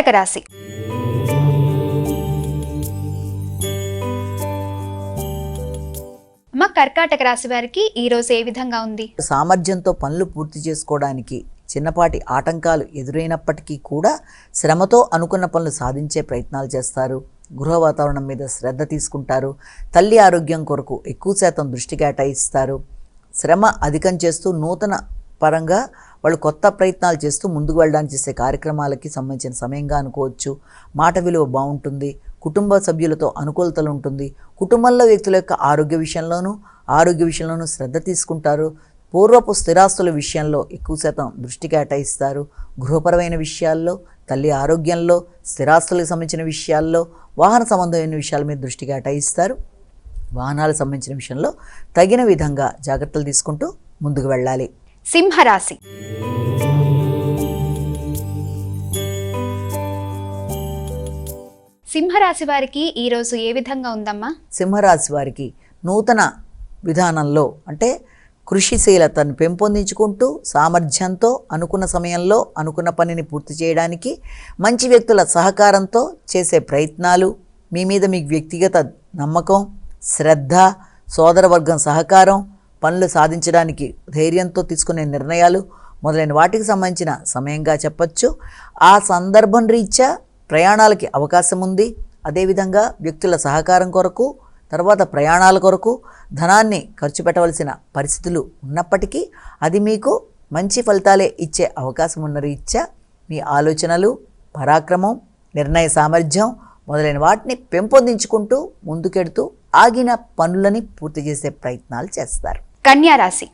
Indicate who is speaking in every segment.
Speaker 1: కర్కాటక రాశి. కర్కాటక రాశి వారికి ఈ రోజు ఏ విధంగా ఉంది?
Speaker 2: సామర్థ్యంతో పనులు పూర్తి చేసుకోవడానికి చిన్నపాటి ఆటంకాలు ఎదురైనప్పటికీ కూడా శ్రమతో అనుకున్న పనులు సాధించే ప్రయత్నాలు చేస్తారు. గృహ వాతావరణం మీద శ్రద్ధ తీసుకుంటారు. తల్లి ఆరోగ్యం కొరకు ఎక్కువ శాతం దృష్టి కేటాయిస్తారు. శ్రమ అధికం చేస్తూ నూతన పరంగా వాళ్ళు కొత్త ప్రయత్నాలు చేస్తూ ముందుకు వెళ్ళడానికి చేసే కార్యక్రమాలకి సంబంధించిన సమయంగా అనుకోవచ్చు. మాట విలువ బాగుంటుంది. కుటుంబ సభ్యులతో అనుకూలతలు ఉంటుంది. కుటుంబంలో వ్యక్తుల యొక్క ఆరోగ్య విషయంలోనూ శ్రద్ధ తీసుకుంటారు. పూర్వపు స్థిరాస్తుల విషయంలో ఎక్కువ శాతం దృష్టి కేటాయిస్తారు. గృహపరమైన విషయాల్లో, తల్లి ఆరోగ్యంలో, స్థిరాస్తులకు సంబంధించిన విషయాల్లో, వాహన సంబంధమైన విషయాల మీద దృష్టి కేటాయిస్తారు. వాహనాలకు సంబంధించిన విషయంలో తగిన విధంగా జాగ్రత్తలు తీసుకుంటూ ముందుకు వెళ్ళాలి.
Speaker 1: సింహరాశి. సింహరాశి వారికి ఈ రోజు ఏ విధంగా ఉందమ్మా?
Speaker 2: సింహరాశి వారికి నూతన విధానంలో అంటే కృషిశీలతను పెంపొందించుకుంటూ సామర్థ్యంతో అనుకున్న సమయంలో అనుకున్న పనిని పూర్తి చేయడానికి మంచి వ్యక్తుల సహకారంతో చేసే ప్రయత్నాలు, మీ మీద మీకు వ్యక్తిగత నమ్మకం, శ్రద్ధ, సోదరవర్గం సహకారం, పనులు సాధించడానికి ధైర్యంతో తీసుకునే నిర్ణయాలు మొదలైన వాటికి సంబంధించిన సమయంగా చెప్పచ్చు. ఆ సందర్భం రీత్యా ప్రయాణాలకి అవకాశం ఉంది. అదేవిధంగా వ్యక్తుల సహకారం కొరకు, తర్వాత ప్రయాణాల కొరకు ధనాన్ని ఖర్చు పెట్టవలసిన పరిస్థితులు ఉన్నప్పటికీ అది మీకు మంచి ఫలితాలే ఇచ్చే అవకాశం ఉన్న రీత్యా మీ ఆలోచనలు, పరాక్రమం, నిర్ణయ సామర్థ్యం మొదలైన వాటిని పెంపొందించుకుంటూ ముందుకెడుతూ ఆగిన పనులని పూర్తి చేసే ప్రయత్నాలు చేస్తారు.
Speaker 1: కన్యా రాశి.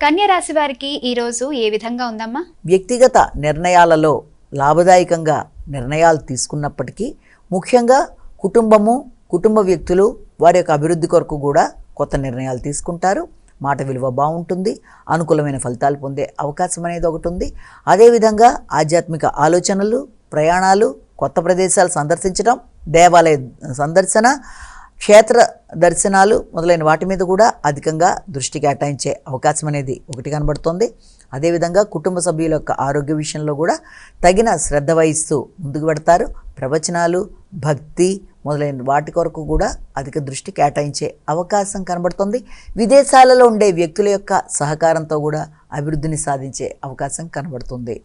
Speaker 1: కన్యా రాశి వారికి ఈ రోజు ఏ విధంగా ఉందమ్మా?
Speaker 2: వ్యక్తిగత నిర్ణయాలలో లాభదాయకంగా నిర్ణయాలు తీసుకున్నప్పటికీ ముఖ్యంగా కుటుంబ వ్యక్తులు వారి యొక్క అభివృద్ధి కొరకు కూడా కొత్త నిర్ణయాలు తీసుకుంటారు. మాట విలువ బాగుంటుంది. అనుకూలమైన ఫలితాలు పొందే అవకాశం అనేది ఒకటి ఉంది. అదేవిధంగా ఆధ్యాత్మిక ఆలోచనలు, ప్రయాణాలు, కొత్త ప్రదేశాలు సందర్శించడం, దేవాలయ సందర్శన, క్షేత్ర దర్శనాలు మొదలైన వాటి మీద కూడా అధికంగా దృష్టి కేటాయించే అవకాశం అనేది ఒకటి కనబడుతుంది. అదేవిధంగా కుటుంబ సభ్యుల యొక్క ఆరోగ్య విషయంలో కూడా తగిన శ్రద్ధ వహిస్తూ ముందుకు పెడతారు. ప్రవచనాలు, భక్తి మొదలైన వాటి కొరకు కూడా అధిక దృష్టి కేటాయించే అవకాశం కనబడుతుంది. విదేశాలలో ఉండే వ్యక్తుల యొక్క సహకారంతో కూడా అభివృద్ధిని సాధించే అవకాశం కనబడుతుంది.